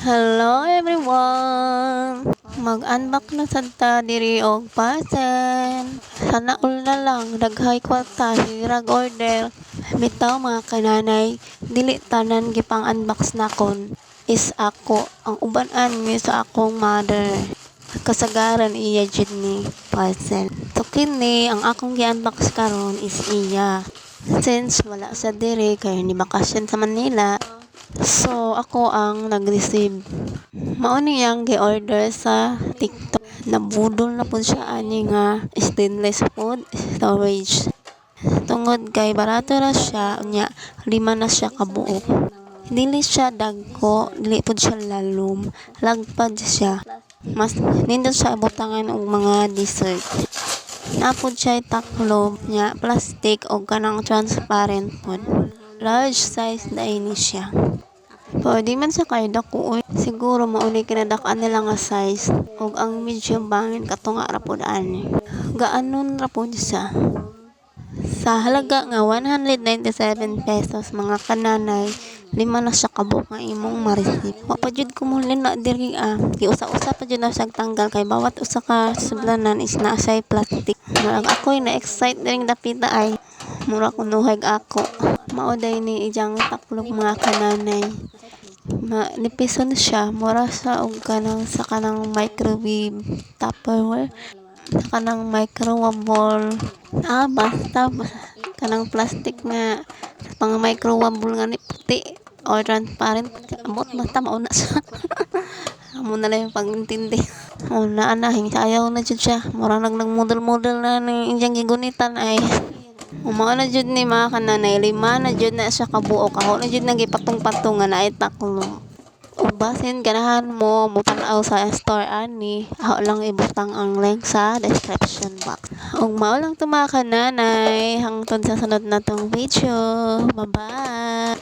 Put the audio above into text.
Hello everyone! Mag-unbox na sad ta diri og parcel. Sana all na lang daghay kwarta hirag order. Bitaw mga kananay, dili tanan gipang unbox nakon is ako ang uban-an mi sa akong mother. Kasagaran iya jud ni parcel. So kini ang akong gi-unbox karon is iya. Since wala sa diri kay ni bakasyon sa Manila, so, ako ang nag-receive. Mao niyang gi-order sa TikTok. Nabudol na po siya ani nga stainless food storage. Tungod kay barato ra siya, nya 5 na siya kabuok. Dili siya dagko, dili pud siya lalom. Lagpad siya. Mas nindot siya butangan og mga dessert. Napod siya taklob nya plastic o kanang transparent pod. Large size na ini siya. Pwede man sa kay dako oy. Siguro mauni kinadak-an nila nga size ug ang medium bangin katunga ra pud ani. Gaanon ra pud siya. Sa halaga nga 197 pesos mga kananay, 5 na siya kabuk nga imong ma-receive. Wa pa jud ko mulin na diri Giusa-usa pa jud na siya tanggal kay bawat usa ka sudlanan is naa siya plastic. Murag ako'y na-excite diring dapita ay mura kunuhag ako. Mauday ni ijang taklog mga kananay. Nipison siya mura sa og kanang sa kanang microwave Tupperware sa kanang microwave basta kanang plastic nga pang microwave nga ni puti or transparent amot basta mauna siya. Amo na lang yung pag-intindi. Na anahing sayaw na jud siya mura nagmodel-model na ni iyang gigunitan ay umao na jud ni mga kananay 5 na jud na siya kabuok ako na jud nagipatong-patong nga naay taklo. Ug basin ganahan mo tan-aw sa store ani ako lang ibutang ang link sa description box. Ug mao lang to mga kananay hangtod sa sunod natong video. Bye bye.